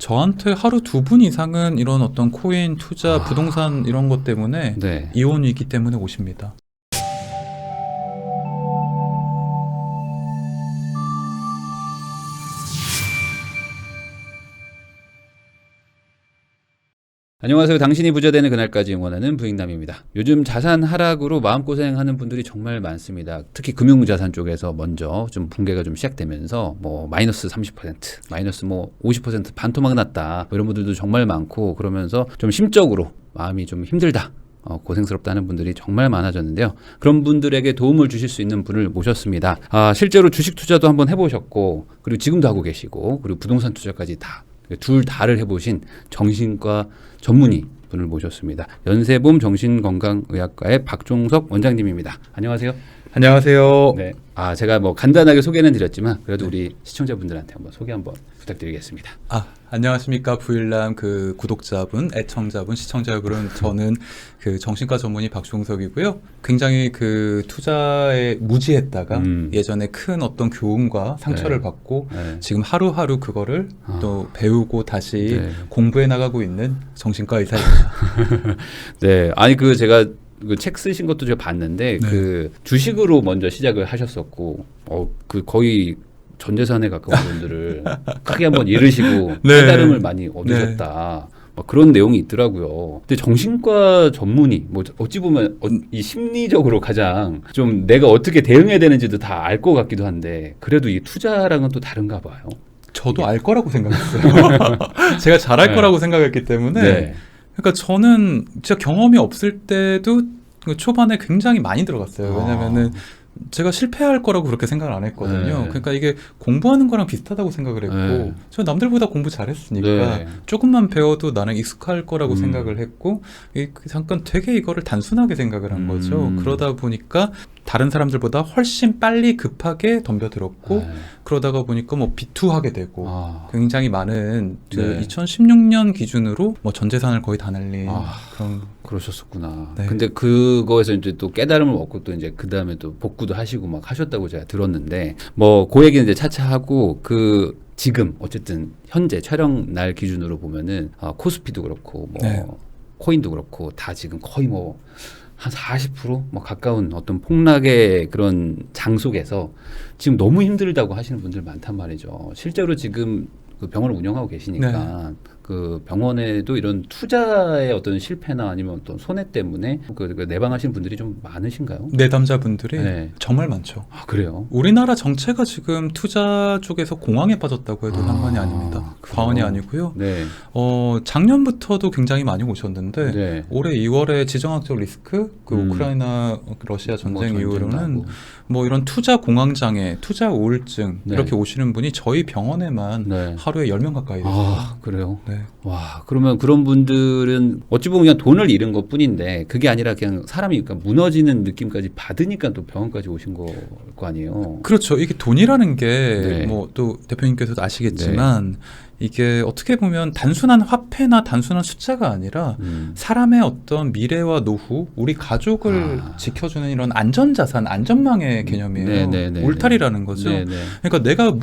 저한테 하루 2분 이상은 이런 어떤 코인, 투자, 부동산 이런 것 때문에 네. 이혼 위기 때문에 오십니다. 안녕하세요. 당신이 부자 되는 그날까지 응원하는 부익남입니다. 요즘 자산 하락으로 마음고생하는 분들이 정말 많습니다. 특히 금융자산 쪽에서 먼저 좀 붕괴가 좀 시작되면서 뭐 마이너스 30%, 마이너스 뭐 50% 반토막 났다. 뭐 이런 분들도 정말 많고 그러면서 좀 심적으로 마음이 좀 힘들다. 고생스럽다는 분들이 정말 많아졌는데요. 그런 분들에게 도움을 주실 수 있는 분을 모셨습니다. 실제로 주식 투자도 한번 해보셨고 그리고 지금도 하고 계시고 그리고 부동산 투자까지 둘 다를 해보신 정신과 전문의 분을 모셨습니다. 연세봄 정신건강의학과의 박종석 원장님입니다. 안녕하세요. 안녕하세요. 네. 제가 뭐 간단하게 소개는 드렸지만 그래도 우리 시청자분들한테 한번 소개 한번 부탁드리겠습니다. 안녕하십니까 부일남 그 구독자분, 애청자분, 시청자 여러분. 저는 그 정신과 전문의 박종석이고요. 굉장히 그 투자에 무지했다가 예전에 큰 어떤 교훈과 상처를 받고 지금 하루하루 그거를 또 배우고 다시 공부해 나가고 있는 정신과 의사입니다. 네. 제가 그 책 쓰신 것도 제가 봤는데 그 주식으로 먼저 시작을 하셨었고 거의 전 재산에 가까운 분들을 크게 한번 잃으시고 깨달음을 많이 얻으셨다. 막 그런 내용이 있더라고요. 근데 정신과 전문의, 뭐 어찌 보면 이 심리적으로 가장 좀 내가 어떻게 대응해야 되는지도 다 알 것 같기도 한데 그래도 이 투자랑은 또 다른가 봐요. 저도 알 거라고 생각했어요. 제가 잘할 거라고 생각했기 때문에. 그러니까 저는 진짜 경험이 없을 때도 초반에 굉장히 많이 들어갔어요. 왜냐면은 제가 실패할 거라고 그렇게 생각을 안 했거든요. 그러니까 이게 공부하는 거랑 비슷하다고 생각을 했고 저 남들보다 공부 잘했으니까 조금만 배워도 나는 익숙할 거라고 생각을 했고 잠깐 되게 이거를 단순하게 생각을 한 거죠. 그러다 보니까 다른 사람들보다 훨씬 빨리 급하게 덤벼들었고 그러다가 보니까 뭐 비투하게 되고 굉장히 많은 2016년 기준으로 뭐 전 재산을 거의 다 날린 그러셨었구나. 근데 그거에서 이제 또 깨달음을 얻고 또 이제 그 다음에 또 복구도 하시고 막 하셨다고 제가 들었는데 뭐 그 얘기는 이제 차차 하고 지금 어쨌든 현재 촬영 날 기준으로 보면은 코스피도 그렇고 뭐 코인도 그렇고 다 지금 거의 뭐 한 40% 뭐 가까운 어떤 폭락의 그런 장 속에서 지금 너무 힘들다고 하시는 분들 많단 말이죠. 실제로 지금 그 병원을 운영하고 계시니까 그 병원에도 이런 투자의 어떤 실패나 아니면 어떤 손해 때문에 내방하시는 분들이 좀 많으신가요? 내담자분들이 정말 많죠. 그래요? 우리나라 정체가 지금 투자 쪽에서 공황에 빠졌다고 해도 상관이 아닙니다. 과언이 아니고요. 작년부터도 굉장히 많이 오셨는데 올해 2월에 지정학적 리스크, 그 우크라이나 러시아 전쟁 이후로는 뭐 이런 투자 공황장애, 투자 우울증 이렇게 오시는 분이 저희 병원에만 하루에 10명 가까이 됐어요. 그래요? 와, 그러면 그런 분들은 어찌 보면 그냥 돈을 잃은 것 뿐인데 그게 아니라 그냥 사람이 그러니까 무너지는 느낌까지 받으니까 또 병원까지 오신 거 아니에요? 그렇죠. 이게 돈이라는 게 뭐 또 대표님께서도 아시겠지만 이게 어떻게 보면 단순한 화폐나 단순한 숫자가 아니라 사람의 어떤 미래와 노후, 우리 가족을 지켜주는 이런 안전자산, 안전망의 개념이에요. 울타리라는 거죠. 그러니까 내가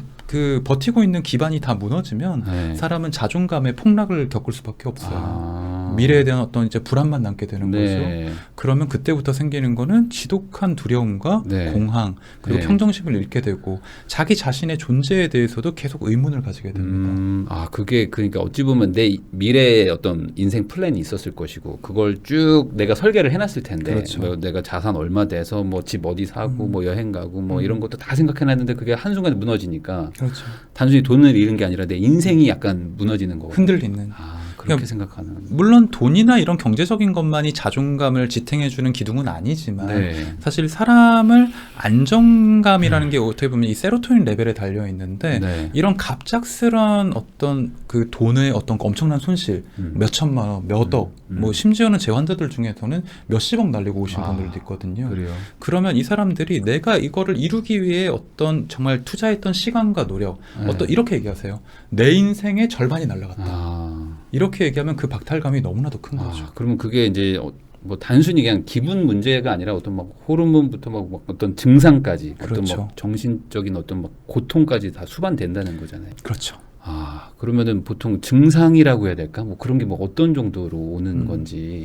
버티고 있는 기반이 다 무너지면 사람은 자존감의 폭락을 겪을 수밖에 없어요. 미래에 대한 어떤 이제 불안만 남게 되는 거죠. 그러면 그때부터 생기는 거는 지독한 두려움과 공황, 그리고 평정심을 잃게 되고 자기 자신의 존재에 대해서도 계속 의문을 가지게 됩니다. 그게 그러니까 어찌 보면 내 미래의 어떤 인생 플랜이 있었을 것이고 그걸 쭉 내가 설계를 해놨을 텐데 뭐 내가 자산 얼마 돼서 뭐 집 어디 사고 뭐 여행 가고 뭐 이런 것도 다 생각해놨는데 그게 한순간에 무너지니까 단순히 돈을 잃은 게 아니라 내 인생이 약간 무너지는 거고 흔들리는. 그렇게 생각하는. 물론 돈이나 이런 경제적인 것만이 자존감을 지탱해주는 기둥은 아니지만 사실 사람을 안정감이라는 게 어떻게 보면 이 세로토닌 레벨에 달려 있는데 이런 갑작스러운 어떤 그 돈의 어떤 엄청난 손실, 몇 천만 원, 몇 억, 뭐 심지어는 제 환자들 중에서는 몇십억 날리고 오신 분들도 있거든요. 그러면 이 사람들이 내가 이거를 이루기 위해 어떤 정말 투자했던 시간과 노력, 어떤 이렇게 얘기하세요. 내 인생의 절반이 날아갔다. 이렇게 얘기하면 그 박탈감이 너무나도 큰 거죠. 그러면 그게 이제 뭐 단순히 그냥 기분 문제가 아니라 어떤 막 호르몬부터 막 어떤 증상까지 어떤 막 정신적인 어떤 막 고통까지 다 수반된다는 거잖아요. 그렇죠. 아, 그러면은 보통 증상이라고 해야 될까? 뭐 그런 게 뭐 어떤 정도로 오는 건지.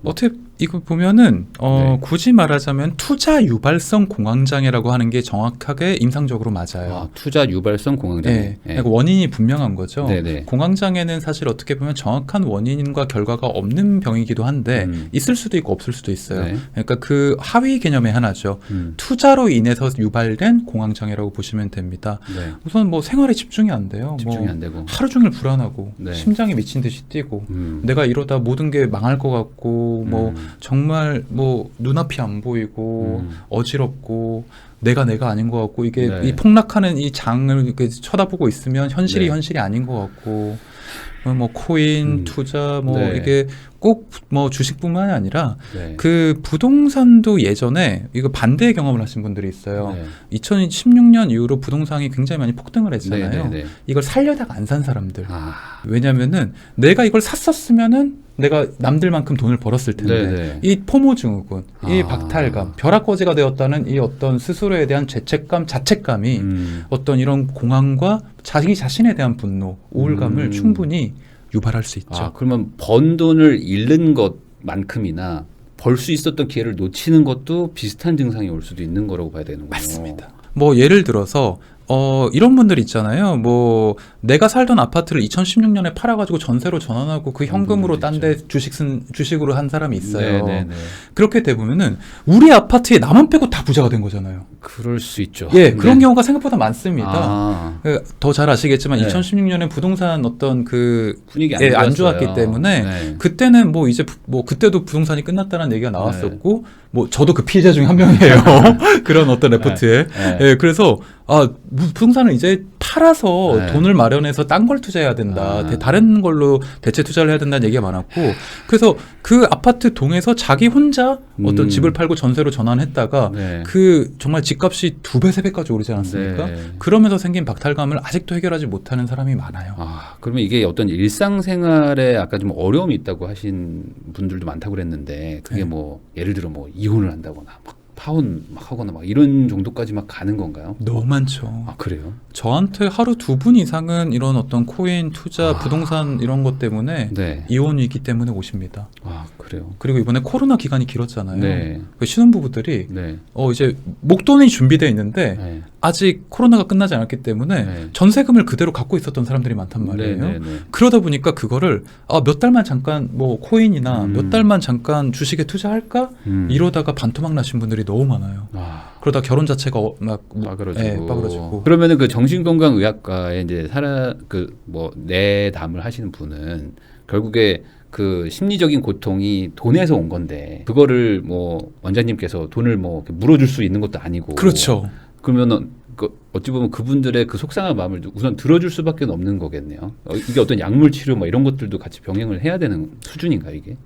어떻게 이거 보면은 네. 굳이 말하자면 투자 유발성 공황장애라고 하는 게 정확하게 임상적으로 맞아요. 아, 투자 유발성 공황장애. 네. 그러니까 원인이 분명한 거죠. 네네. 공황장애는 사실 어떻게 보면 정확한 원인과 결과가 없는 병이기도 한데 있을 수도 있고 없을 수도 있어요. 네. 그러니까 그 하위 개념의 하나죠. 투자로 인해서 유발된 공황장애라고 보시면 됩니다. 네. 우선 뭐 생활에 집중이 안 돼요. 집중이 뭐 안 되고. 하루 종일 불안하고 네. 심장이 미친 듯이 뛰고 내가 이러다 모든 게 망할 것 같고 뭐 정말 뭐 눈앞이 안 보이고 어지럽고 내가 아닌 것 같고 이게 네. 이 폭락하는 이 장을 이렇게 쳐다보고 있으면 현실이 네. 현실이 아닌 것 같고 뭐 코인 투자 뭐 네. 이게 꼭 뭐 주식뿐만이 아니라 네. 그 부동산도 예전에 이거 반대의 경험을 하신 분들이 있어요. 네. 2016년 이후로 부동산이 굉장히 많이 폭등을 했잖아요. 네, 네, 네. 이걸 살려다가 안 산 사람들. 아. 왜냐면은 내가 이걸 샀었으면은 내가 남들만큼 돈을 벌었을 텐데 네네. 이 포모 증후군, 이 아. 박탈감, 벼락거지가 되었다는 이 어떤 스스로에 대한 죄책감, 자책감이 어떤 이런 공황과 자기 자신에 대한 분노, 우울감을 충분히 유발할 수 있죠. 아, 그러면 번 돈을 잃는 것만큼이나 벌 수 있었던 기회를 놓치는 것도 비슷한 증상이 올 수도 있는 거라고 봐야 되는 거예요. 맞습니다. 뭐 예를 들어서 이런 분들 있잖아요. 뭐 내가 살던 아파트를 2016년에 팔아가지고 전세로 전환하고 그 현금으로 딴 데 주식으로 한 사람이 있어요. 네네네. 그렇게 되보면은 우리 아파트에 나만 빼고 다 부자가 된 거잖아요. 그럴 수 있죠. 예, 그런 네. 경우가 생각보다 많습니다. 아, 더 잘 아시겠지만 네. 2016년에 부동산 어떤 그 분위기 안 좋았어요. 좋았기 때문에 네. 그때는 뭐 이제 뭐 그때도 부동산이 끝났다는 얘기가 나왔었고 뭐 저도 그 피해자 중에 한 명이에요. 그런 어떤 레포트에. 네. 예, 그래서 부동산을 이제 팔아서 네. 돈을 마련해서 딴 걸 투자해야 된다. 아. 다른 걸로 대체 투자를 해야 된다는 얘기가 많았고 그래서 그 아파트 동에서 자기 혼자 어떤 집을 팔고 전세로 전환했다가 네. 그 정말 집값이 2배, 3배까지 오르지 않았습니까? 네. 그러면서 생긴 박탈감을 아직도 해결하지 못하는 사람이 많아요. 아, 그러면 이게 어떤 일상생활에 아까 좀 어려움이 있다고 하신 분들도 많다고 그랬는데 그게 네. 뭐 예를 들어 뭐 이혼을 한다거나 막 파혼 막 하거나 막 이런 정도까지 막 가는 건가요? 너무 많죠. 아, 그래요? 저한테 하루 2분 이상은 이런 어떤 코인, 투자, 부동산 이런 것 때문에 네. 이혼 위기 때문에 오십니다. 아, 그래요. 그리고 이번에 코로나 기간이 길었잖아요. 네. 그 신혼부부들이 네. 이제 목돈이 준비되어 있는데 네. 아직 코로나가 끝나지 않았기 때문에 네. 전세금을 그대로 갖고 있었던 사람들이 많단 말이에요. 네, 네, 네. 그러다 보니까 그거를 몇 달만 잠깐 뭐 코인이나 몇 달만 잠깐 주식에 투자할까 이러다가 반토막 나신 분들이 너무 많아요. 아, 그러다 결혼 자체가 막 빠그러지고. 빠그러지고. 그러면은 그 정신건강의학과에 이제 뭐 내담을 하시는 분은 결국에 그 심리적인 고통이 돈에서 온 건데 그거를 뭐 원장님께서 돈을 뭐 이렇게 물어줄 수 있는 것도 아니고. 그렇죠. 그러면은 어찌 보면 그분들의 그 속상한 마음을 우선 들어줄 수밖에 없는 거겠네요. 이게 어떤 약물 치료 뭐 이런 것들도 같이 병행을 해야 되는 수준인가 이게?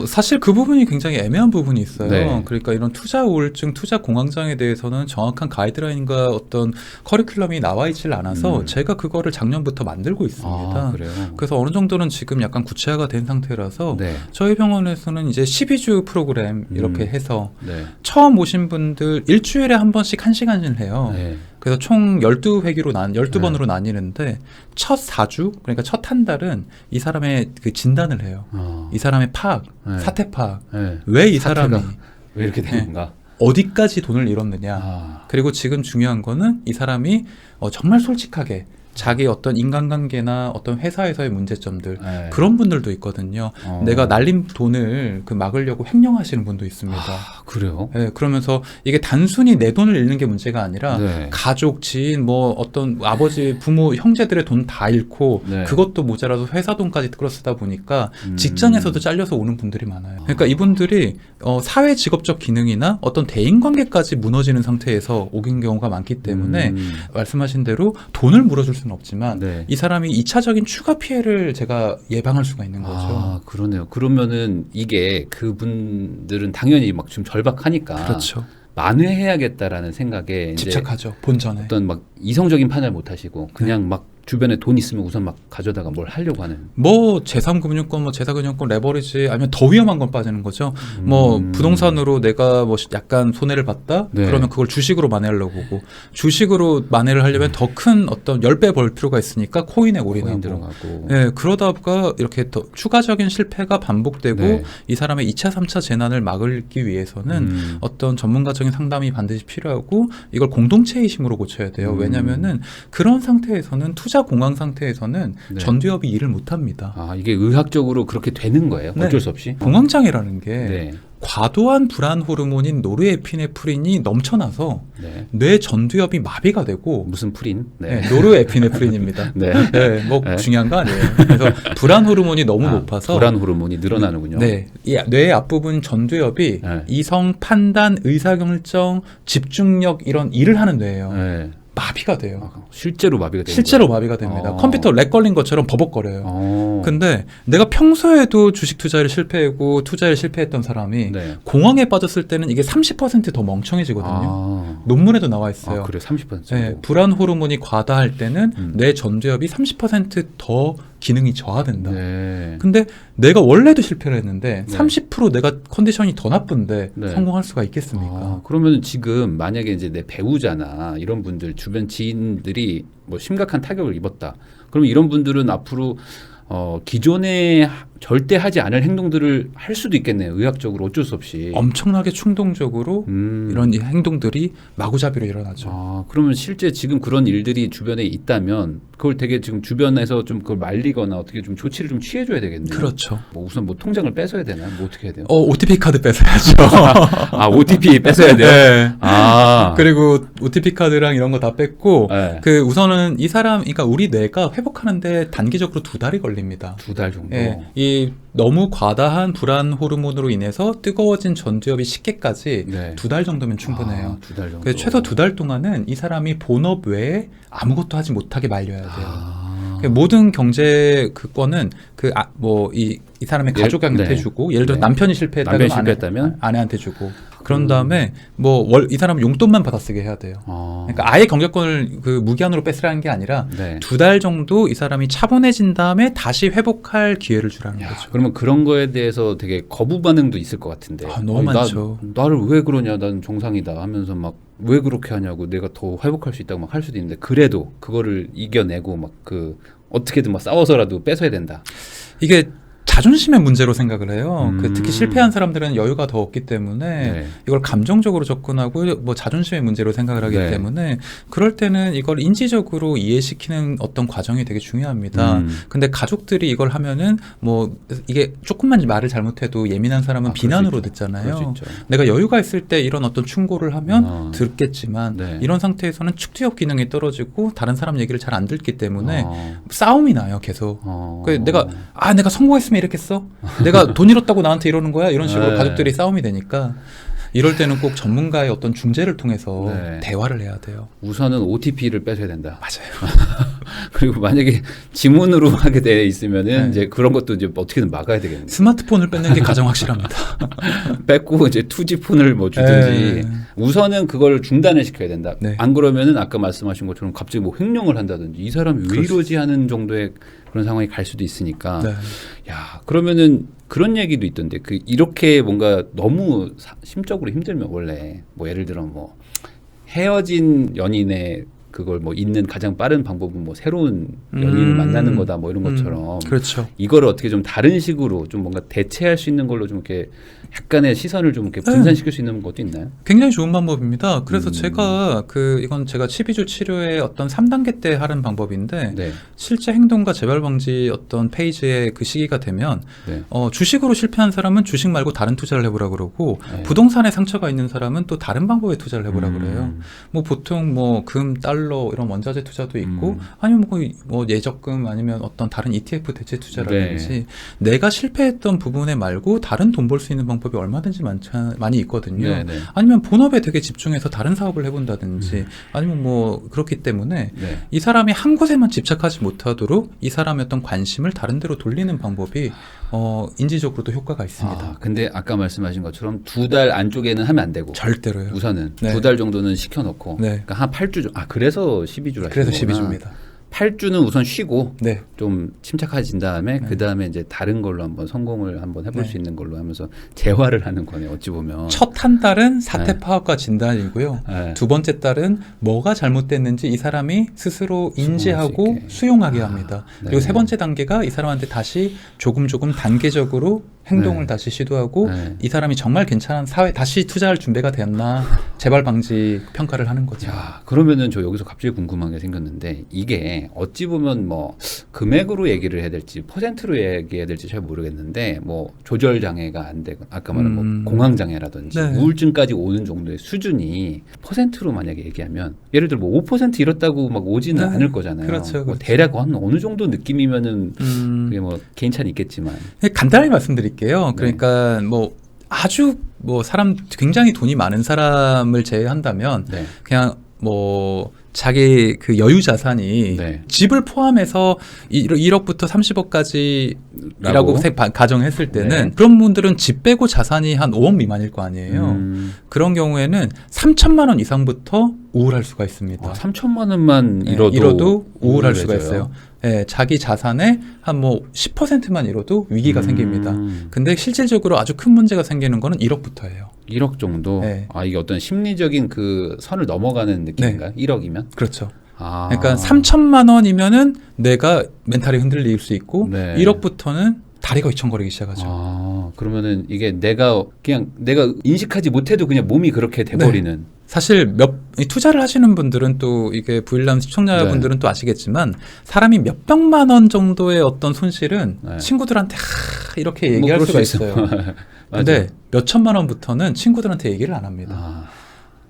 사실 그 부분이 굉장히 애매한 부분이 있어요. 네. 그러니까 이런 투자 우울증, 투자 공황장애에 대해서는 정확한 가이드라인과 어떤 커리큘럼이 나와 있질 않아서 제가 그거를 작년부터 만들고 있습니다. 아, 그래요? 그래서 어느 정도는 지금 약간 구체화가 된 상태라서 네. 저희 병원에서는 이제 12주 프로그램 이렇게 해서 네. 처음 오신 분들 일주일에 한 번씩 1시간을 해요. 네. 그래서 총 12번으로 나뉘는데 첫 4주, 그러니까 첫 한 달은 이 사람의 그 진단을 해요. 이 사람의 파악, 네. 사태 파악. 네. 왜 이 사람이 사태가 왜 이렇게 된 건가? 어디까지 돈을 잃었느냐. 아. 그리고 지금 중요한 거는 이 사람이 정말 솔직하게 자기 어떤 인간관계나 어떤 회사에서의 문제점들 네. 그런 분들도 있거든요. 내가 날린 돈을 막으려고 횡령하시는 분도 있습니다. 아, 그래요? 네, 그러면서 이게 단순히 내 돈을 잃는 게 문제가 아니라 네. 가족, 지인, 뭐 어떤 아버지, 부모, 형제들의 돈 다 잃고 네. 그것도 모자라서 회사 돈까지 끌어쓰다 보니까 직장에서도 잘려서 오는 분들이 많아요. 그러니까 이분들이 사회 직업적 기능이나 어떤 대인관계까지 무너지는 상태에서 오긴 경우가 많기 때문에 말씀하신 대로 돈을 물어줄 수는 없지만 네. 이 사람이 2차적인 추가 피해를 제가 예방할 수가 있는 거죠. 아, 그러네요. 그러면은 이게 그분들은 당연히 막 지금 절박하니까 그렇죠. 만회해야겠다라는 생각에 이제 집착하죠. 본전에. 어떤 막 이성적인 판단을 못 하시고 그냥 막 주변에 돈 있으면 우선 막 가져다가 뭘 하려고 하는. 뭐 제3금융권, 뭐 제4금융권 레버리지 아니면 더 위험한 건 빠지는 거죠. 뭐 부동산으로 내가 뭐 약간 손해를 봤다. 네. 그러면 그걸 주식으로 만회하려고 보고 주식으로 만회를 하려면 더 큰 어떤 10배 벌 필요가 있으니까 코인에 코인 올인하고. 들어가고. 예, 그러다가 이렇게 더 추가적인 실패가 반복되고 네. 이 사람의 2차, 3차 재난을 막기 위해서는 어떤 전문가적인 상담이 반드시 필요하고 이걸 공동체의 힘으로 고쳐야 돼요. 왜냐면은 그런 상태에서는 투자 공황 상태에서는 네. 전두엽이 일을 못 합니다. 아, 이게 의학적으로 그렇게 되는 거예요? 네. 어쩔 수 없이? 공황장애라는 게 네. 과도한 불안 호르몬인 노르에피네프린이 넘쳐나서 네. 뇌 전두엽이 마비가 되고 무슨 프린? 네, 노르에피네프린입니다. 네. 네, 뭐 네. 중요한 거 아니에요. 그래서 불안 호르몬이 너무 높아서 불안 호르몬이 늘어나는군요. 네, 이 뇌의 앞부분 전두엽이 네. 이성, 판단, 의사결정, 집중력 이런 일을 하는 뇌예요. 네. 마비가 돼요. 아, 실제로 마비가 되는 실제로 거예요? 마비가 됩니다. 어. 컴퓨터 렉 걸린 것처럼 버벅거려요. 근데 내가 평소에도 주식 투자를 실패하고 투자를 실패했던 사람이 네. 공황에 빠졌을 때는 이게 30%더 멍청해지거든요. 아. 논문에도 나와 있어요. 아, 그래 30%. 네, 불안 호르몬이 과다할 때는 음. 뇌 전두엽이 30%더 기능이 저하된다. 네. 근데 내가 원래도 실패를 했는데 네. 30% 내가 컨디션이 더 나쁜데 네. 성공할 수가 있겠습니까? 아, 그러면 지금 만약에 이제 내 배우자나 이런 분들 주변 지인들이 뭐 심각한 타격을 입었다. 그럼 이런 분들은 앞으로 기존에 절대 하지 않을 행동들을 할 수도 있겠네요. 의학적으로 어쩔 수 없이. 엄청나게 충동적으로 이런 이 행동들이 마구잡이로 일어나죠. 아, 그러면 실제 지금 그런 일들이 주변에 있다면 그걸 되게 지금 주변에서 좀 그걸 말리거나 어떻게 좀 조치를 좀 취해줘야 되겠네요. 그렇죠. 뭐 우선 뭐 통장을 뺏어야 되나? 뭐 어떻게 해야 돼요? OTP 카드 뺏어야죠. 아, OTP 뺏어야 돼요? 네. 아. 그리고 OTP 카드랑 이런 거 다 뺐고 네. 그 우선은 이 사람, 그러니까 우리 뇌가 회복하는데 단기적으로 2달이 걸립니다. 2달 정도. 예, 이 너무 과다한 불안 호르몬으로 인해서 뜨거워진 전두엽이 식게까지 네. 2달 정도면 충분해요. 아, 2달 정도. 그래서 최소 2달 동안은 이 사람이 본업 외에 아무것도 하지 못하게 말려야 돼요. 아. 그 모든 경제 그거는 이 사람의 가족한테 네. 주고, 예를 들어 네. 남편이 실패했다면 남편이 실패했다면? 아내한테 주고, 그런 다음에 이 사람은 용돈만 받아쓰게 해야 돼요. 아. 그러니까 아예 경제권을 그 무기한으로 뺏으라는 게 아니라 네. 2달 정도 이 사람이 차분해진 다음에 다시 회복할 기회를 주라는 야, 거죠. 그러면 그런 거에 대해서 되게 거부 반응도 있을 것 같은데. 아, 너무 아니, 많죠. 나를 왜 그러냐? 난 정상이다 하면서 막 왜 그렇게 하냐고 내가 더 회복할 수 있다고 막 할 수도 있는데 그래도 그거를 이겨내고 막 그 어떻게든 막 싸워서라도 뺏어야 된다. 이게 자존심의 문제로 생각을 해요. 음. 그 특히 실패한 사람들은 여유가 더 없기 때문에 네. 이걸 감정적으로 접근하고 뭐 자존심의 문제로 생각을 하기 네. 때문에 그럴 때는 이걸 인지적으로 이해시키는 어떤 과정이 되게 중요합니다. 근데 가족들이 이걸 하면은 뭐 이게 조금만 말을 잘못해도 예민한 사람은 비난으로 그럴 듣잖아요. 수 있죠. 내가 여유가 있을 때 이런 어떤 충고를 하면 듣겠지만 네. 이런 상태에서는 축두엽 기능이 떨어지고 다른 사람 얘기를 잘 안 듣기 때문에 어. 싸움이 나요, 계속. 어. 그 내가 성공했으면 이랬겠어? 내가 돈 잃었다고 나한테 이러는 거야? 이런 식으로 네. 가족들이 싸움이 되니까 이럴 때는 꼭 전문가의 어떤 중재를 통해서 네. 대화를 해야 돼요. 우선은 OTP를 뺏어야 된다. 맞아요. 그리고 만약에 지문으로 하게 돼 있으면은 네. 이제 그런 것도 이제 어떻게든 막아야 되겠네요. 스마트폰을 뺏는 게 가장 확실합니다. 뺏고 이제 투지폰을 뭐 주든지 네. 우선은 그걸 중단을 시켜야 된다. 네. 안 그러면은 아까 말씀하신 것처럼 갑자기 뭐 횡령을 한다든지 이 사람이 왜 그럴 수 이러지 하는 정도의 그런 상황이 갈 수도 있으니까. 네. 야, 그러면은 그런 얘기도 있던데 그 이렇게 뭔가 너무 심적으로 힘들면 원래 뭐 예를 들어 뭐 헤어진 연인의 그걸 뭐 잊는 가장 빠른 방법은 뭐 새로운 연인을 만나는 거다 뭐 이런 것처럼 그렇죠. 이거를 어떻게 좀 다른 식으로 좀 뭔가 대체할 수 있는 걸로 좀 이렇게 약간의 시선을 좀 이렇게 분산시킬 수 있는 것도 있나요? 굉장히 좋은 방법입니다. 그래서 제가 이건 제가 12주 치료의 어떤 3단계 때 하는 방법인데 네. 실제 행동과 재발 방지 어떤 페이지의 그 시기가 되면 네. 주식으로 실패한 사람은 주식 말고 다른 투자를 해보라 그러고 네. 부동산에 상처가 있는 사람은 또 다른 방법의 투자를 해보라 그래요. 뭐 보통 뭐 금, 달러 이런 원자재 투자도 있고 아니면 뭐 예적금 아니면 어떤 다른 ETF 대체 투자라든지 네. 내가 실패했던 부분에 말고 다른 돈 벌 수 있는 방법이 얼마든지 많이 있거든요. 네, 네. 아니면 본업에 되게 집중해서 다른 사업을 해본다든지 아니면 뭐 그렇기 때문에 네. 이 사람이 한 곳에만 집착하지 못하도록 이 사람의 어떤 관심을 다른 데로 돌리는 방법이 인지적으로도 효과가 있습니다. 아, 근데 아까 말씀하신 것처럼 2달 안쪽에는 하면 안 되고 절대로요. 우선은 네. 2달 정도는 시켜놓고 네. 그러니까 한 8주 그래서 12주라 그래서 12주입니다. 8주는 우선 쉬고 네. 좀 침착해진 다음에 네. 그 다음에 이제 다른 걸로 한번 성공을 한번 해볼 네. 수 있는 걸로 하면서 재활을 하는 거네 어찌 보면. 첫 한 달은 사태 네. 파악과 진단이고요. 네. 두 번째 달은 뭐가 잘못됐는지 이 사람이 스스로 인지하고 있게. 수용하게 합니다. 네. 그리고 세 번째 단계가 이 사람한테 다시 조금 단계적으로 행동을 네. 다시 시도하고 네. 이 사람이 정말 괜찮은 사회 다시 투자할 준비가 되었나 재발 방지 평가를 하는 거죠. 자, 그러면은 저 여기서 갑자기 궁금한 게 생겼는데 이게 어찌 보면 뭐 금액으로 얘기를 해야 될지 퍼센트로 얘기해야 될지 잘 모르겠는데 뭐 조절 장애가 안 되고 아까 말한 뭐 공황 장애라든지 네. 우울증까지 오는 정도의 수준이 퍼센트로 만약에 얘기하면 예를 들어 뭐 5% 이렇다고 막 오지는 네. 않을 거잖아요. 그렇죠, 뭐 그렇죠. 대략 한 어느 정도 느낌이면은 그게 뭐 개인차는 있겠지만 간단히 말씀드릴게요. 그러니까 뭐 아주 뭐 사람 굉장히 돈이 많은 사람을 제외한다면 네. 그냥 뭐 자기 그 여유 자산이 네. 집을 포함해서 1억부터 30억까지라고 가정했을 때는 네. 그런 분들은 집 빼고 자산이 한 5억 미만일 거 아니에요. 그런 경우에는 3천만 원 이상부터 우울할 수가 있습니다. 3천만 원만 네, 잃어도 우울할 수가 우울해져요. 있어요. 네, 자기 자산의 한 뭐 10%만 잃어도 위기가 생깁니다. 근데 실질적으로 아주 큰 문제가 생기는 거는 1억부터예요. 1억 정도? 네. 아, 이게 어떤 심리적인 그 선을 넘어가는 느낌인가요? 1억이면? 그렇죠. 아. 그러니까 3천만 원이면은 내가 멘탈이 흔들릴 수 있고 네. 1억부터는 다리가 휘청거리기 시작하죠. 아, 그러면은 이게 내가 인식하지 못해도 그냥 몸이 그렇게 돼버리는. 사실 이 투자를 하시는 분들은 또 이게 부일남 시청자분들은 또 아시겠지만 사람이 몇백만 원 정도의 어떤 손실은 네. 친구들한테 이렇게 뭐 얘기할 그럴 수가 수 있어요. 근데 몇 천만 원부터는 친구들한테 얘기를 안 합니다. 아,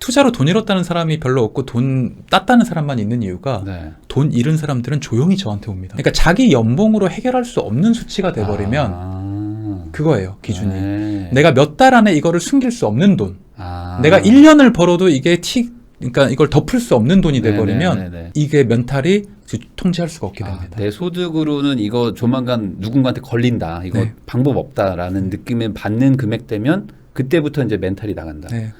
투자로 돈 잃었다는 사람이 별로 없고 돈 땄다는 사람만 있는 이유가 네. 돈 잃은 사람들은 조용히 저한테 옵니다. 그러니까 자기 연봉으로 해결할 수 없는 수치가 돼버리면 그거예요, 기준이. 네. 내가 몇 달 안에 이거를 숨길 수 없는 돈. 아. 내가 1년을 벌어도 이게 그러니까 이걸 덮을 수 없는 돈이 돼버리면 네네네네. 이게 멘탈이 통제할 수가 없게 됩니다. 내 소득으로는 이거 조만간 누군가한테 걸린다. 이거 네. 방법 없다라는 느낌을 받는 금액 되면 그때부터 이제 멘탈이 나간다. 네.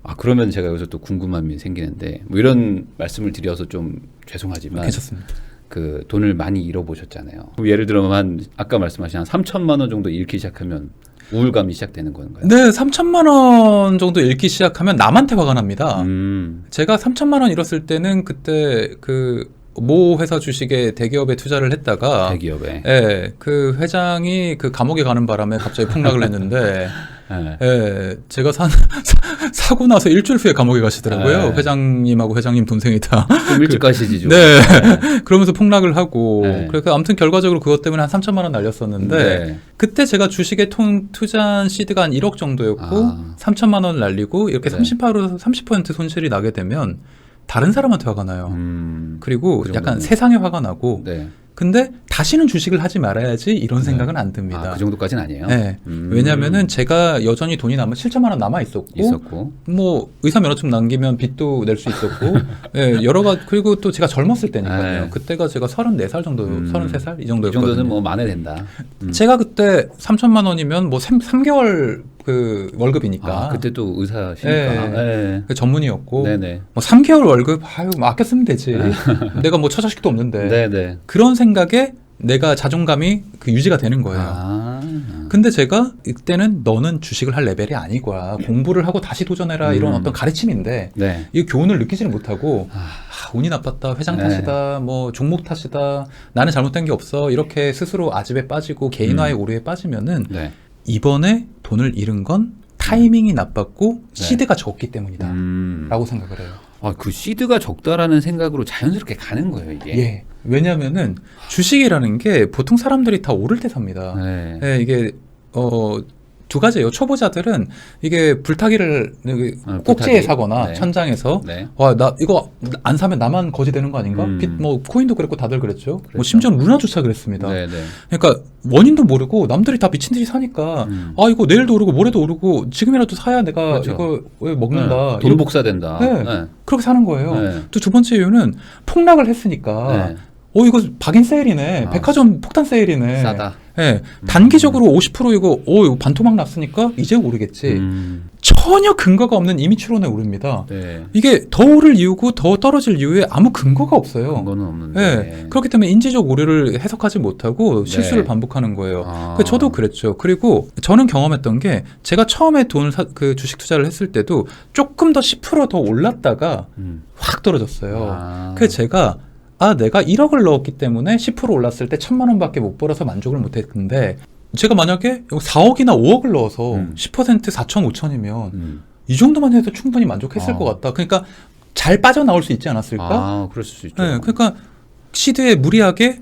아, 그러면 제가 여기서 또 궁금함이 생기는데 뭐 이런 말씀을 드려서 좀 죄송하지만 괜찮습니다. 그 돈을 많이 잃어보셨잖아요. 예를 들어 아까 말씀하신 한 3천만 원 정도 잃기 시작하면 우울감이 시작되는 건가요? 네, 3천만 원 정도 잃기 시작하면 남한테 화가 납니다. 제가 3천만 원 잃었을 때는 그때 그 모 회사 주식에 대기업에 투자를 했다가 대기업에. 예, 그 회장이 그 감옥에 가는 바람에 갑자기 폭락을 했는데 네. 예, 제가 사고 나서 일주일 후에 감옥에 가시더라고요. 네. 회장님하고 회장님 동생이 다. 좀 일찍 가시지 좀. 네. 그러면서 폭락을 하고 네. 그래서 아무튼 결과적으로 그것 때문에 한 3천만 원 날렸었는데 네. 그때 제가 주식에 투자한 시드가 한 1억 정도였고 3천만 원을 날리고 이렇게 네. 30% 손실이 나게 되면 다른 사람한테 화가 나요. 그리고 그 약간 정도는. 세상에 화가 나고 네. 근데 다시는 주식을 하지 말아야지 이런 생각은 안 듭니다. 아, 그 정도까지는 아니에요? 네. 왜냐면은 제가 여전히 돈이 7천만 원 남아 있었고 뭐 의사 면허증 남기면 빚도 낼 수 있었고 예, 여러 가지 그리고 또 제가 젊었을 때니까요. 네. 그때가 제가 34살 정도 33살 이 이 정도였거든요. 정도는 뭐 만회된다. 제가 그때 3천만 원이면 뭐 3개월 그 월급이니까 아, 그때 또 의사시니까. 네. 네. 그 전문의였고 네네. 뭐 3개월 월급 아유 뭐 아껴 쓰면 되지. 내가 뭐 처자식도 없는데 네네. 그런 생각에 내가 자존감이 그 유지가 되는 거예요. 아. 근데 제가 이때는 너는 주식을 할 레벨이 아니고야 공부를 하고 다시 도전해라 이런 어떤 가르침인데 네. 이 교훈을 느끼지를 못하고 운이 나빴다 회장 네. 탓이다 뭐 종목 탓이다 나는 잘못된 게 없어 이렇게 스스로 아집에 빠지고 개인화의 오류에 빠지면은 네. 이번에 돈을 잃은 건 타이밍이 나빴고 시드가 적기 때문이다 라고 생각을 해요. 아, 그 시드가 적다라는 생각으로 자연스럽게 가는 거예요, 이게. 예. 왜냐면은 주식이라는 게 보통 사람들이 다 오를 때 삽니다. 네. 예, 이게 두 가지예요. 초보자들은 이게 불타기를 꼭지에 불타기. 사거나 네. 천장에서 네. 와, 나 이거 안 사면 나만 거지 되는 거 아닌가? 뭐 코인도 그랬고 다들 그랬죠. 뭐 심지어 루나조차 그랬습니다. 네, 네. 그러니까 원인도 모르고 남들이 다 미친 듯이 사니까 아 이거 내일도 오르고 모레도 오르고 지금이라도 사야 내가 그렇죠. 이거 왜 먹는다. 네. 돈 복사된다. 네. 네. 그렇게 사는 거예요. 네. 또 두 번째 이유는 폭락을 했으니까 네. 이거 박인 세일이네. 아. 백화점 폭탄 세일이네. 싸다. 예, 단기적으로 50% 이거 반토막 났으니까 이제 오르겠지. 전혀 근거가 없는 임의 추론에 오릅니다. 네. 이게 더 오를 이유고 더 떨어질 이유에 아무 근거가 없어요. 근거는 없는데. 예, 그렇기 때문에 인지적 오류를 해석하지 못하고 실수를 네. 반복하는 거예요. 아. 저도 그랬죠. 그리고 저는 경험했던 게 제가 처음에 돈을 그 주식 투자를 했을 때도 조금 더 10% 더 올랐다가 확 떨어졌어요. 아. 그래서 제가 내가 1억을 넣었기 때문에 10% 올랐을 때 1,000만 원밖에 못 벌어서 만족을 못했는데 제가 만약에 4억이나 5억을 넣어서 10% 4천, 5천이면 이 정도만 해도 충분히 만족했을 것 같다. 그러니까 잘 빠져나올 수 있지 않았을까? 아, 그럴 수 있죠. 네, 그러니까 시드에 무리하게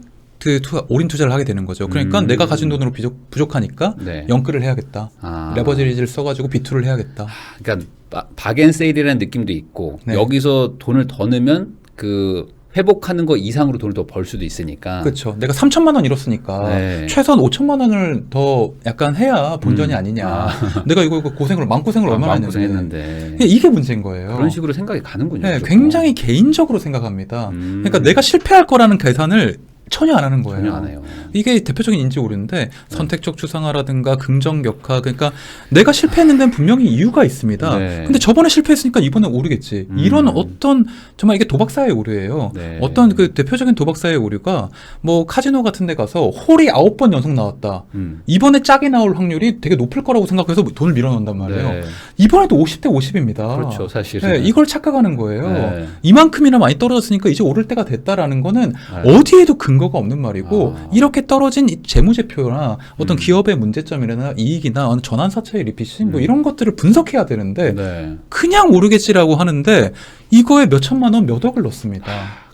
올인 투자를 하게 되는 거죠. 그러니까 내가 가진 돈으로 부족하니까 네. 영끌을 해야겠다. 아. 레버리지를 써가지고 비투를 해야겠다. 그러니까 박앤세일이라는 느낌도 있고 네. 여기서 돈을 더 넣으면 그 회복하는 거 이상으로 돈을 더 벌 수도 있으니까. 그렇죠. 내가 3천만 원 잃었으니까 네. 최소한 5천만 원을 더 약간 해야 본전이 아니냐. 내가 이거 마음고생을 얼마나 했는데. 이게 문제인 거예요. 그런 식으로 생각이 가는군요. 네, 조금. 굉장히 개인적으로 생각합니다. 그러니까 내가 실패할 거라는 계산을 전혀 안 하는 거예요. 전혀 안 해요. 이게 대표적인 인지 오류인데 선택적 추상화라든가 긍정격화, 그러니까 내가 실패했는 데는 분명히 이유가 있습니다. 네. 근데 저번에 실패했으니까 이번에 오르겠지. 이런 어떤 정말 이게 도박사의 오류예요. 네. 어떤 그 대표적인 도박사의 오류가 뭐 카지노 같은 데 가서 홀이 9번 연속 나왔다. 이번에 짝이 나올 확률이 되게 높을 거라고 생각해서 돈을 밀어넣는단 말이에요. 네. 이번에도 50대 50입니다. 그렇죠, 사실은. 네, 이걸 착각하는 거예요. 네. 이만큼이나 많이 떨어졌으니까 이제 오를 때가 됐다라는 거는 네. 어디에도 근거가 없는 말이고 이렇게 떨어진 이 재무제표나 어떤 음. 기업의 문제점이나 이익이나 전환사채의 리핏이 뭐 이런 것들을 분석해야 되는데 네. 그냥 오르겠지라고 하는데 이거에 몇 천만 원, 몇 억을 넣습니다.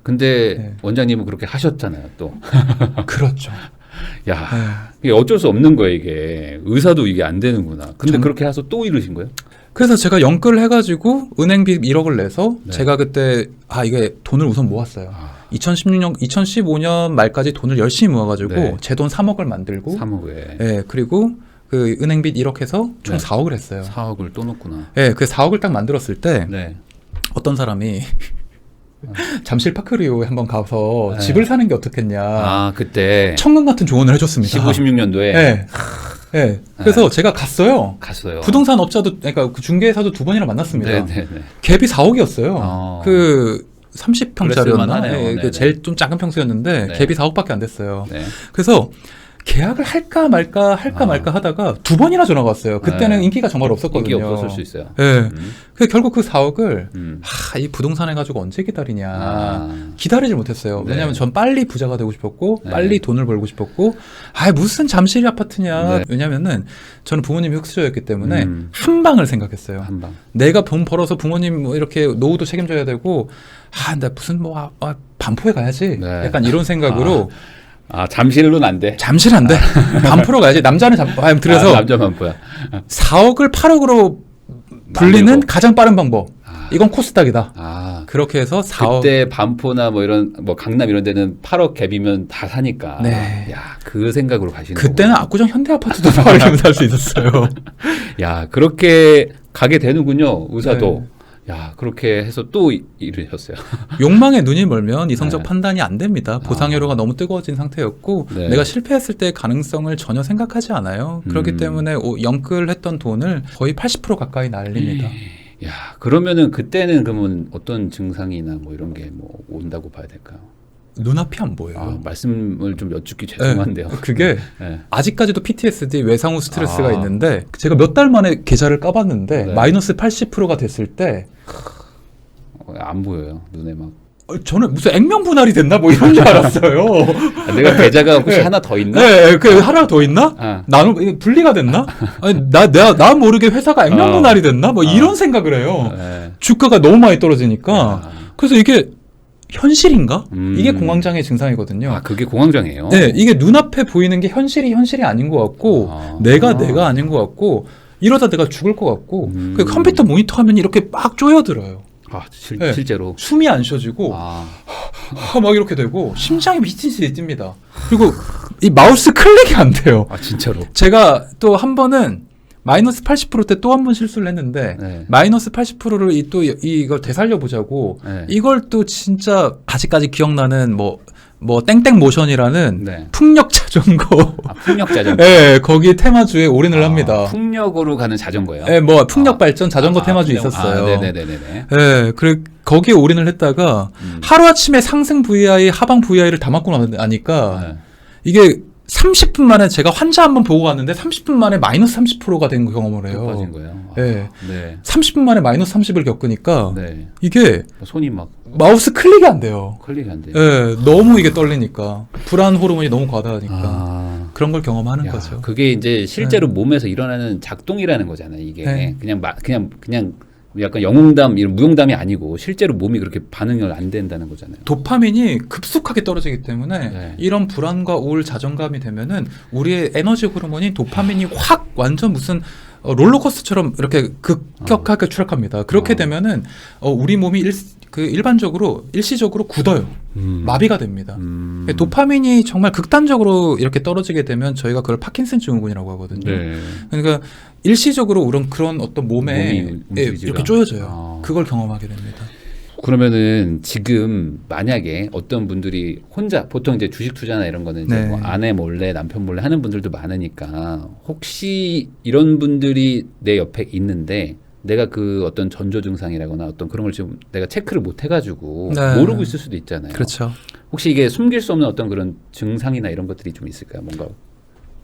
근데 네. 원장님은 그렇게 하셨잖아요, 또. 그렇죠. 야, 네. 이게 어쩔 수 없는 거예요, 이게. 의사도 이게 안 되는구나. 근데 전- 그렇게 해서 또 이러신 거예요? 그래서 제가 영끌 해가지고 은행비 1억을 내서 네. 제가 그때 이게 돈을 우선 모았어요. 2015년 말까지 돈을 열심히 모아가지고 네. 제 돈 3억을 만들고 3억에 예, 그리고 그 은행빚 1억 해서 총 네. 4억을 했어요. 4억을 또 넣었구나. 예, 그 4억을 딱 만들었을 때 네. 어떤 사람이 잠실 파크리오에 한번 가서 네. 집을 사는 게 어떻겠냐. 아, 그때 천금 같은 조언을 해줬습니다. 15, 16년도에 예. 예. 그래서 제가 갔어요. 갔어요. 부동산 업자도, 그러니까 그 중개사도 2번이나 만났습니다. 네네네. 갭이 4억이었어요. 그 그랬을 30평짜리였나? 만하네요. 예, 네네. 그 제일 좀 작은 평수였는데 네. 갭이 4억밖에 안 됐어요. 네. 그래서 계약을 할까 말까 하다가 2번이나 전화가 왔어요. 그때는 네. 인기가 정말 인기 없었거든요. 없었을 수 있어요. 예. 그래서 결국 그 4억을 음. 이 부동산 해가지고 언제 기다리냐. 아. 기다리질 못했어요. 네. 왜냐하면 전 빨리 부자가 되고 싶었고 네. 빨리 돈을 벌고 싶었고 무슨 잠실 아파트냐. 네. 왜냐면은 저는 부모님이 흑수저였기 때문에 음. 한 방을 생각했어요. 한 방. 내가 돈 벌어서 부모님 뭐 이렇게 노후도 책임져야 되고 나 무슨 반포에 가야지. 네. 약간 이런 생각으로 잠실로는 안 돼. 잠실 안 돼. 반포로 가야지. 남자는 그래서 남자만 보야. 4억을 8억으로 불리는 만들고. 가장 빠른 방법. 이건 코스닥이다. 아. 그렇게 해서 4억. 그때 반포나 뭐 이런 뭐 강남 이런 데는 8억 갭이면 다 사니까. 네. 야, 그 생각으로 가시는 그때는 압구정 현대 아파트도 8억이면 살 수 있었어요. 거구나. 야, 그렇게 가게 되는군요. 의사도. 야, 그렇게 해서 또 이러셨어요. 욕망에 눈이 멀면 이성적 네. 판단이 안 됩니다. 보상회로가 너무 뜨거워진 상태였고 네. 내가 실패했을 때의 가능성을 전혀 생각하지 않아요. 그렇기 때문에 영끌했던 돈을 거의 80% 가까이 날립니다. 야, 그러면은 그때는 그러면 어떤 증상이나 뭐 이런 게 뭐 온다고 봐야 될까요? 눈앞이 안 보여요. 말씀을 좀 여쭙기 죄송한데요. 그게 네. 아직까지도 PTSD 외상후 스트레스가 아. 있는데 제가 몇 달 만에 계좌를 까봤는데 네. 마이너스 80%가 됐을 때 안 보여요. 눈에 막. 저는 무슨 액면 분할이 됐나 뭐 이런 줄 알았어요. 내가 계좌가 혹시 네. 하나 더 있나? 네, 그 하나 더 있나? 아. 나는 분리가 됐나? 아니, 나 모르게 회사가 액면 분할이 됐나? 뭐 이런 생각을 해요. 네. 주가가 너무 많이 떨어지니까. 그래서 이게 현실인가? 음. 이게 공황장애 증상이거든요. 그게 공황장애예요. 네, 이게 눈앞에 보이는 게 현실이 아닌 것 같고 내가 아닌 것 같고 이러다 내가 죽을 것 같고 그 컴퓨터 모니터 화면이 이렇게 막 쪼여들어요. 네. 실제로. 숨이 안 쉬어지고 막 이렇게 되고 심장이 미친 듯이 뜁니다. 그리고 이 마우스 클릭이 안 돼요. 진짜로. 제가 또 한 번은 마이너스 80% 때 또 한 번 실수를 했는데 네. 마이너스 80%를 이걸 되살려 보자고 네. 이걸 또 진짜 아직까지 기억나는 뭐 뭐 땡땡 모션이라는 네. 풍력 자전거 풍력 자전거. 예, 거기 테마주에 올인을 합니다. 풍력으로 가는 자전거요. 예, 뭐 풍력 발전 자전거 테마주 있었어요. 네네네네. 예, 그리고 거기에 올인을 했다가 하루아침에 상승 VI, 하방 VI를 다 맞고 나니까 네. 이게 30분 만에 제가 환자 한 번 보고 갔는데 30분 만에 마이너스 30%가 된 경험을 해요. 빠진 거예요. 예. 네. 30분 만에 마이너스 30을 겪으니까 네. 이게 손이 막 마우스 클릭이 안 돼요. 클릭이 안 돼요. 예, 너무 이게 떨리니까 불안 호르몬이 너무 과다하니까 그런 걸 경험하는 야, 거죠. 그게 이제 실제로 몸에서 일어나는 작동이라는 거잖아요. 이게 네. 그냥 약간 영웅담 이런 무용담이 아니고 실제로 몸이 그렇게 반응을 안 된다는 거잖아요. 도파민이 급속하게 떨어지기 때문에 네. 이런 불안과 우울, 자존감이 되면은 우리의 에너지 호르몬인 도파민이 확 완전 무슨 롤러코스터처럼 이렇게 급격하게 추락합니다. 그렇게 되면은 우리 몸이 일반적으로 일시적으로 굳어요. 마비가 됩니다. 도파민이 정말 극단적으로 이렇게 떨어지게 되면 저희가 그걸 파킨슨 증후군이라고 하거든요. 네. 그러니까 일시적으로 그런 어떤 몸에 몸이 움직이지가. 이렇게 쪼여져요. 그걸 경험하게 됩니다. 그러면은 지금 만약에 어떤 분들이 혼자 보통 이제 주식 투자나 이런 거는 이제 네. 뭐 아내 몰래 남편 몰래 하는 분들도 많으니까 혹시 이런 분들이 내 옆에 있는데 내가 그 어떤 전조 증상이라거나 어떤 그런 걸 지금 내가 체크를 못 해가지고 네. 모르고 있을 수도 있잖아요. 그렇죠. 혹시 이게 숨길 수 없는 어떤 그런 증상이나 이런 것들이 좀 있을까요? 뭔가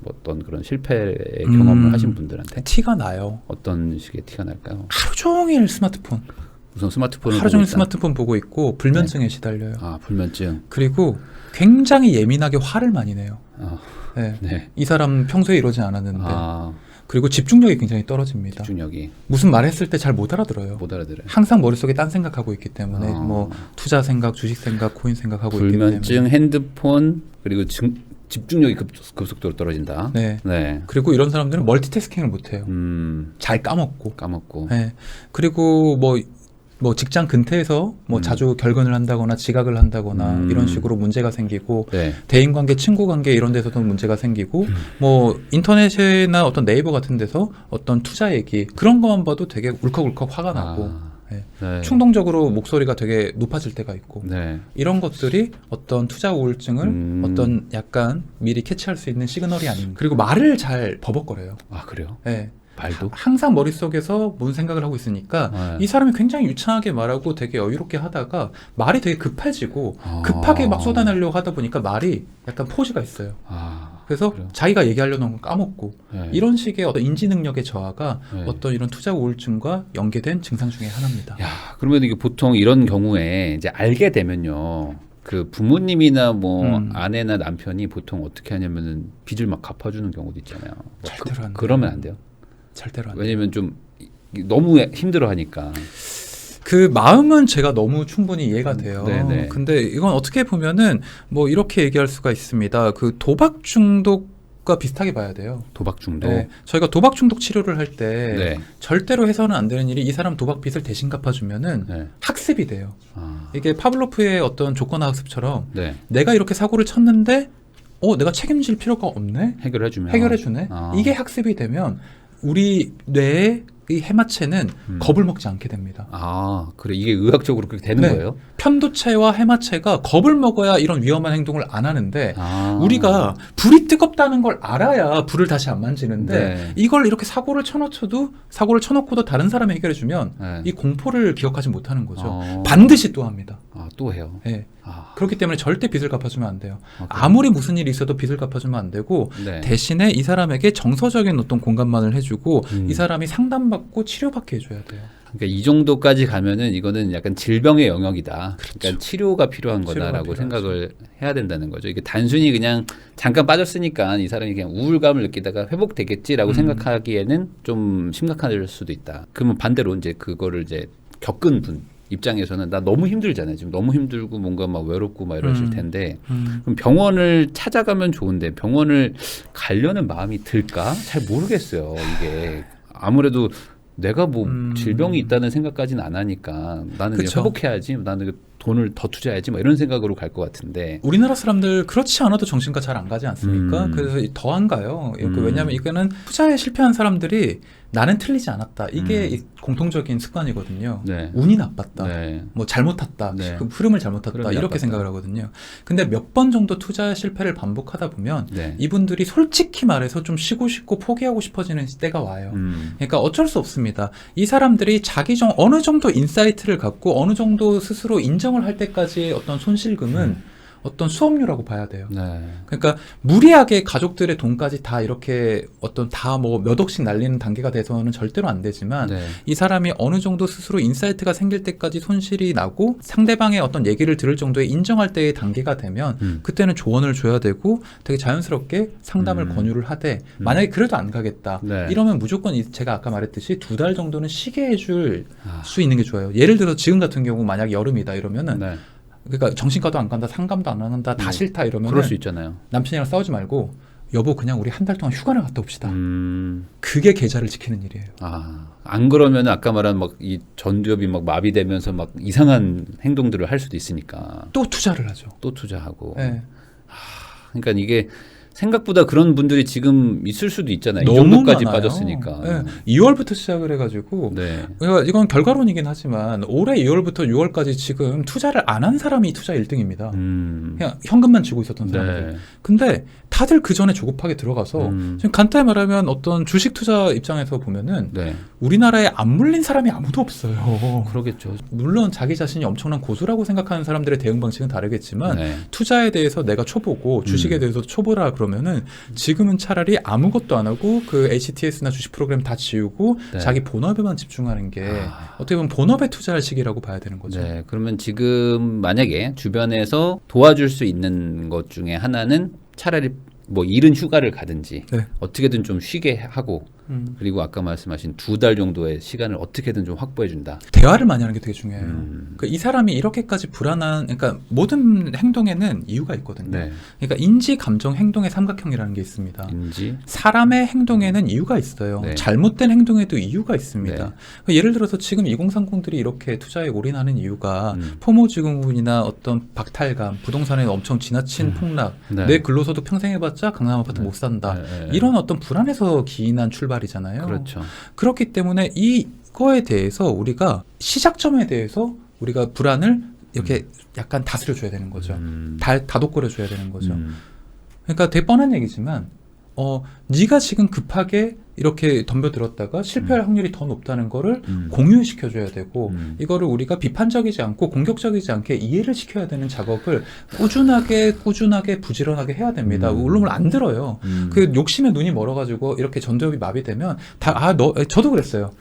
뭐 어떤 그런 실패의 경험을 하신 분들한테 티가 나요. 어떤 식의 티가 날까요? 하루 종일 스마트폰. 우선 스마트폰을 하루 종일 보고 있다. 스마트폰 보고 있고 불면증에 시달려요. 아 불면증. 그리고 굉장히 예민하게 화를 많이 내요. 아, 네. 네. 이 사람 평소에 이러지 않았는데. 아 그리고 집중력이 굉장히 떨어집니다. 집중력이 무슨 말했을 때 잘 못 알아들어요. 못 알아들어요. 항상 머릿속에 딴 생각하고 있기 때문에 아. 뭐 투자 생각, 주식 생각, 코인 생각하고 있기 불면증, 때문에. 핸드폰 그리고 집중력이 급속도로 떨어진다. 네. 네. 그리고 이런 사람들은 멀티태스킹을 못 해요. 잘 까먹고. 까먹고. 네. 그리고 뭐 직장 근태에서 뭐 자주 결근을 한다거나 지각을 한다거나 이런 식으로 문제가 생기고 네. 대인관계, 친구관계 이런 데서도 문제가 생기고 뭐 인터넷이나 어떤 네이버 같은 데서 어떤 투자 얘기 그런 것만 봐도 되게 울컥울컥 화가 나고 네. 네. 충동적으로 목소리가 되게 높아질 때가 있고 네. 이런 것들이 어떤 투자 우울증을 어떤 약간 미리 캐치할 수 있는 시그널이 아닌가. 그리고 말을 잘 버벅거려요. 아 그래요? 네. 말도? 항상 머릿속에서 뭔 생각을 하고 있으니까 네. 이 사람이 굉장히 유창하게 말하고 되게 여유롭게 하다가 말이 되게 급해지고 급하게 막 쏟아내려고 하다 보니까 말이 약간 포즈가 있어요. 아 그래서 그래요? 자기가 얘기하려는 건 까먹고 네. 이런 식의 어떤 인지 능력의 저하가 네. 어떤 이런 투자 우울증과 연계된 증상 중에 하나입니다. 야 그러면 이게 보통 이런 경우에 이제 알게 되면요. 그 부모님이나 뭐 아내나 남편이 보통 어떻게 하냐면은 빚을 막 갚아주는 경우도 있잖아요. 절대로 안 돼요. 그러면 안 돼요. 절대로 안 돼요. 왜냐면 좀 너무 힘들어하니까. 그 마음은 제가 너무 충분히 이해가 돼요. 네네. 근데 이건 어떻게 보면은 뭐 이렇게 얘기할 수가 있습니다. 그 도박 중독과 비슷하게 봐야 돼요. 도박 중독. 네, 저희가 도박 중독 치료를 할 때 네. 절대로 해서는 안 되는 일이 이 사람 도박 빚을 대신 갚아주면은 네. 학습이 돼요. 아. 이게 파블로프의 어떤 조건화 학습처럼 네. 내가 이렇게 사고를 쳤는데 내가 책임질 필요가 없네? 해결해주면. 해결해주네? 아. 이게 학습이 되면 우리 뇌의 이 해마체는 겁을 먹지 않게 됩니다. 아, 그래. 이게 의학적으로 그렇게 되는 네. 거예요? 편도체와 해마체가 겁을 먹어야 이런 위험한 행동을 안 하는데 아. 우리가 불이 뜨겁다는 걸 알아야 불을 다시 안 만지는데 네. 이걸 이렇게 사고를 쳐놓고도 다른 사람이 해결해주면 네. 이 공포를 기억하지 못하는 거죠. 아. 반드시 또 합니다. 아, 또 해요. 네. 아. 그렇기 때문에 절대 빚을 갚아주면 안 돼요. 그래요? 아무리 무슨 일이 있어도 빚을 갚아주면 안 되고 네. 대신에 이 사람에게 정서적인 어떤 공감만을 해주고 이 사람이 상담받고 치료받게 해줘야 돼요. 그러니까 이 정도까지 가면은 이거는 약간 질병의 영역이다. 그러니까 치료가 필요한 거다라고 치료가 생각을 해야 된다는 거죠. 이게 단순히 그냥 잠깐 빠졌으니까 이 사람이 그냥 우울감을 느끼다가 회복되겠지라고 생각하기에는 좀 심각할 수도 있다. 그러면 반대로 이제 그거를 이제 겪은 분 입장에서는 나 너무 힘들잖아요. 지금 너무 힘들고 뭔가 막 외롭고 막 이러실 텐데 그럼 병원을 찾아가면 좋은데 병원을 가려는 마음이 들까? 잘 모르겠어요. 이게 아무래도 내가 뭐 질병이 있다는 생각까지는 안 하니까 나는 그냥 그쵸. 회복해야지. 나는 돈을 더 투자해야지. 막 이런 생각으로 갈 것 같은데. 우리나라 사람들 그렇지 않아도 정신과 잘 안 가지 않습니까? 그래서 더 안 가요. 왜냐하면 이거는 투자에 실패한 사람들이 나는 틀리지 않았다. 이게 이 공통적인 습관이거든요. 네. 운이 나빴다. 네. 뭐 잘못 탔다. 네. 그 흐름을 잘못 탔다. 흐름이 이렇게 나빴다. 생각을 하거든요. 근데 몇 번 정도 투자 실패를 반복하다 보면 네. 이분들이 솔직히 말해서 좀 쉬고 싶고 포기하고 싶어지는 때가 와요. 그러니까 어쩔 수 없습니다. 이 사람들이 어느 정도 인사이트를 갖고 어느 정도 스스로 인정을 할 때까지의 어떤 손실금은 어떤 수업료라고 봐야 돼요. 네. 그러니까 무리하게 가족들의 돈까지 다 이렇게 어떤 다 뭐 몇 억씩 날리는 단계가 돼서는 절대로 안 되지만 네. 이 사람이 어느 정도 스스로 인사이트가 생길 때까지 손실이 나고 상대방의 어떤 얘기를 들을 정도에 인정할 때의 단계가 되면 그때는 조언을 줘야 되고 되게 자연스럽게 상담을 권유를 하되 만약에 그래도 안 가겠다 네. 이러면 무조건 제가 아까 말했듯이 2달 정도는 쉬게 해줄 아. 수 있는 게 좋아요. 예를 들어 지금 같은 경우 만약 여름이다 이러면은 네. 그러니까 정신과도 안 간다, 상담도 안 한다, 다 싫다 이러면 그럴 수 있잖아요. 남편이랑 싸우지 말고 여보 그냥 우리 한 달 동안 휴가를 갔다 옵시다. 음. 그게 계좌를 지키는 일이에요. 아, 안 그러면 아까 말한 막 이 전두엽이 막 마비되면서 막 이상한 행동들을 할 수도 있으니까 또 투자를 하죠. 또 투자하고. 네. 그러니까 이게 생각보다 그런 분들이 지금 있을 수도 있잖아요. 이 너무 정도까지 많아요. 빠졌으니까. 네. 2월부터 시작을 해가지고 네. 그러니까 이건 결과론이긴 하지만 올해 2월부터 6월까지 지금 투자를 안 한 사람이 투자 1등입니다. 그냥 현금만 쥐고 있었던 사람들. 네. 근데 다들 그 전에 조급하게 들어가서 지금 간단히 말하면 어떤 주식 투자 입장에서 보면은 네. 우리나라에 안 물린 사람이 아무도 없어요. 그러겠죠. 물론 자기 자신이 엄청난 고수라고 생각하는 사람들의 대응 방식은 다르겠지만 네. 투자에 대해서 내가 초보고 주식에 대해서 초보라 그러면은 지금은 차라리 아무것도 안 하고 그 HTS나 주식 프로그램 다 지우고 네. 자기 본업에만 집중하는 게 아. 어떻게 보면 본업에 투자할 시기라고 봐야 되는 거죠. 네. 그러면 지금 만약에 주변에서 도와줄 수 있는 것 중에 하나는 차라리 뭐 이른 휴가를 가든지 네. 어떻게든 좀 쉬게 하고 그리고 아까 말씀하신 2달 정도의 시간을 어떻게든 좀 확보해 준다. 대화를 많이 하는 게 되게 중요해요. 그러니까 이 사람이 이렇게까지 불안한, 그러니까 모든 행동에는 이유가 있거든요. 네. 그러니까 인지, 감정, 행동의 삼각형이라는 게 있습니다. 인지. 사람의 행동에는 이유가 있어요. 네. 잘못된 행동에도 이유가 있습니다. 네. 그러니까 예를 들어서 지금 2030들이 이렇게 투자에 올인하는 이유가 포모증후군이나 어떤 박탈감, 부동산에 엄청 지나친 폭락, 네. 내 근로소득 평생 해봤자 강남 아파트 못 산다. 네. 이런 어떤 불안에서 기인한 출발이잖아요. 그렇죠. 그렇기 때문에 이거에 대해서 우리가 시작점에 대해서 우리가 불안을 이렇게 약간 다스려줘야 되는 거죠. 다독거려줘야 되는 거죠. 그러니까 되게 뻔한 얘기지만 네가 지금 급하게 이렇게 덤벼들었다가 실패할 확률이 더 높다는 거를 공유시켜줘야 되고 이거를 우리가 비판적이지 않고 공격적이지 않게 이해를 시켜야 되는 작업을 꾸준하게 부지런하게 해야 됩니다. 물론 안 들어요. 그 욕심에 눈이 멀어가지고 이렇게 전두엽이 마비되면 저도 그랬어요.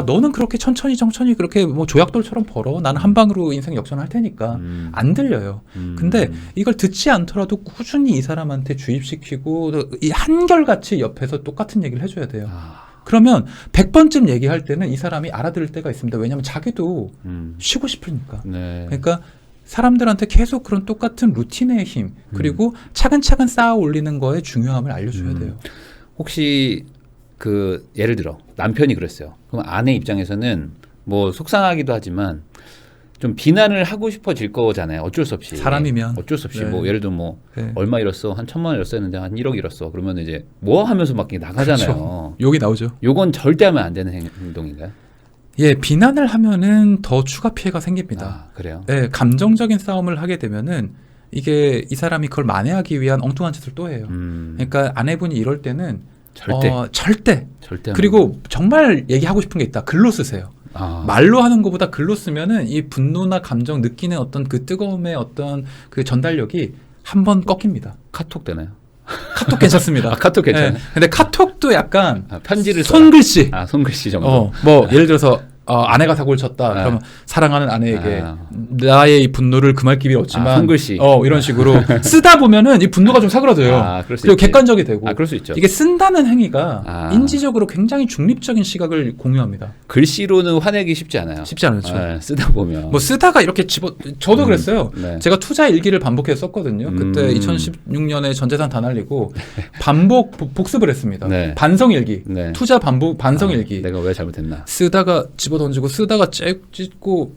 너는 그렇게 천천히 그렇게 뭐 조약돌처럼 벌어. 나는 한 방으로 인생 역전할 테니까. 안 들려요. 근데 이걸 듣지 않더라도 꾸준히 이 사람한테 주입시키고 이 한결같이 옆에서 똑같은 얘기를 해줘야 돼요. 그러면 100번쯤 얘기할 때는 이 사람이 알아들을 때가 있습니다. 왜냐하면 자기도 쉬고 싶으니까. 네. 그러니까 사람들한테 계속 그런 똑같은 루틴의 힘 그리고 차근차근 쌓아 올리는 거의 중요함을 알려줘야 돼요. 혹시 그 예를 들어 남편이 그랬어요. 그럼 아내 입장에서는 뭐 속상하기도 하지만 좀 비난을 하고 싶어질 거잖아요. 어쩔 수 없이. 사람이면. 어쩔 수 없이 네. 뭐 예를 들어 뭐 네. 얼마 잃었어? 한 1,000만 원 잃었어 했는데 한 1억 잃었어. 그러면 이제 뭐 하면서 막 나가잖아요. 그렇죠. 욕이 나오죠. 요건 절대 하면 안 되는 행동인가요? 예, 비난을 하면은 더 추가 피해가 생깁니다. 아, 그래요? 예, 감정적인 싸움을 하게 되면은 이게 이 사람이 그걸 만회하기 위한 엉뚱한 짓을 또 해요. 그러니까 아내분이 이럴 때는 절대. 그리고 정말 얘기하고 싶은 게 있다. 글로 쓰세요. 말로 하는 것보다 글로 쓰면은 이 분노나 감정 느끼는 어떤 그 뜨거움의 어떤 그 전달력이 한 번 꺾입니다. 카톡 되나요? 카톡 괜찮습니다. 카톡 괜찮아요. 근데 카톡도 약간 편지를 써라. 손글씨. 손글씨 정도. 뭐 예를 들어서 아내가 사고를 쳤다. 그러면 사랑하는 아내에게 나의 이 분노를 금할 길이 없지만 손글씨. 이런 식으로 쓰다 보면은 이 분노가 좀 사그라져요. 그리고 객관적이 되고. 그럴 수 있죠. 이게 쓴다는 행위가 인지적으로 굉장히 중립적인 시각을 공유합니다. 글씨로는 화내기 쉽지 않아요. 쉽지 않죠. 쓰다 보면. 뭐 쓰다가 이렇게 저도 그랬어요. 네. 제가 투자 일기를 반복해서 썼거든요. 그때 2016년에 전 재산 다 날리고 복습을 했습니다. 네. 반성 일기. 네. 투자 반성 일기. 내가 왜 잘못했나. 쓰다가 집어 던지고 쓰다가 찢고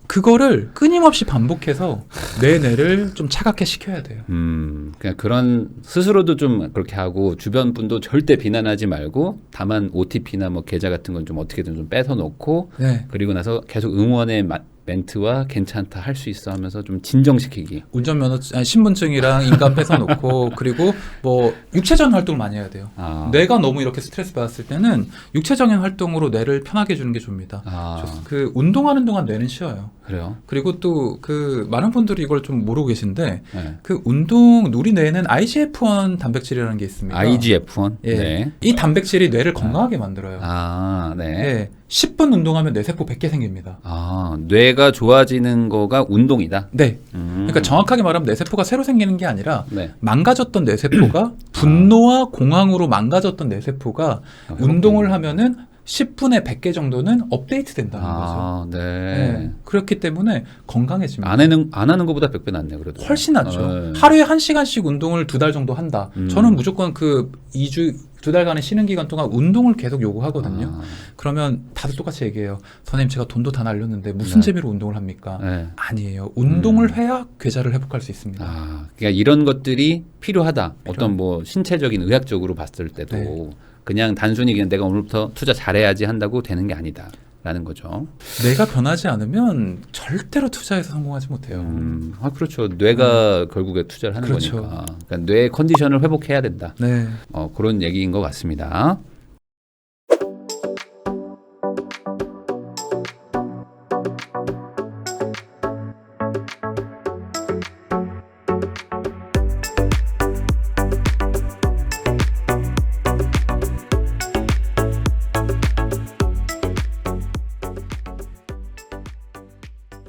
그거를 끊임없이 반복해서 내 뇌를 좀 차갑게 시켜야 돼요. 그냥 그런 스스로도 좀 그렇게 하고 주변 분도 절대 비난하지 말고 다만 OTP나 뭐 계좌 같은 건 좀 어떻게든 좀 뺏어 놓고 네. 그리고 나서 계속 응원의 멘트와 괜찮다 할 수 있어 하면서 좀 진정시키기. 운전면허증, 아니, 신분증이랑 인감 뺏어놓고 그리고 뭐 육체적인 활동을 많이 해야 돼요. 아. 뇌가 너무 이렇게 스트레스 받았을 때는 육체적인 활동으로 뇌를 편하게 해주는 게 좋습니다. 아, 그 운동하는 동안 뇌는 쉬어요. 그래요? 그리고 또 그 많은 분들이 이걸 좀 모르고 계신데 네. 그 운동 우리 뇌에는 IGF-1 단백질이라는 게 있습니다. IGF-1? 예. 네. 이 단백질이 뇌를 건강하게 만들어요. 아, 네. 예. 10분 운동하면 뇌세포 100개 생깁니다. 아, 뇌가 좋아지는 거가 운동이다? 네. 그러니까 정확하게 말하면 뇌세포가 새로 생기는 게 아니라 네. 망가졌던 뇌세포가 분노와 공황으로 망가졌던 뇌세포가 운동을 하면은 10분에 100개 정도는 업데이트 된다는 아, 거죠. 네. 네. 그렇기 때문에 건강해집니다. 안 하는 것보다 100배 낫네, 그래도. 훨씬 낫죠. 네. 하루에 1시간씩 운동을 2달 정도 한다. 저는 무조건 그 2달간의 쉬는 기간 동안 운동을 계속 요구하거든요. 아, 그러면 다들 똑같이 얘기해요. 선생님, 제가 돈도 다 날렸는데 무슨 네. 재미로 운동을 합니까? 네. 아니에요. 운동을 해야 괴자를 회복할 수 있습니다. 아, 그러니까 이런 것들이 필요하다. 어떤 필요합니다. 뭐 신체적인 의학적으로 봤을 때도 네. 그냥 단순히 그냥 내가 오늘부터 투자 잘해야지 한다고 되는 게 아니다라는 거죠. 뇌가 변하지 않으면 절대로 투자에서 성공하지 못해요. 아, 그렇죠. 뇌가 결국에 투자를 하는 그렇죠. 거니까. 그러니까 뇌 컨디션을 회복해야 된다. 네. 그런 얘기인 것 같습니다.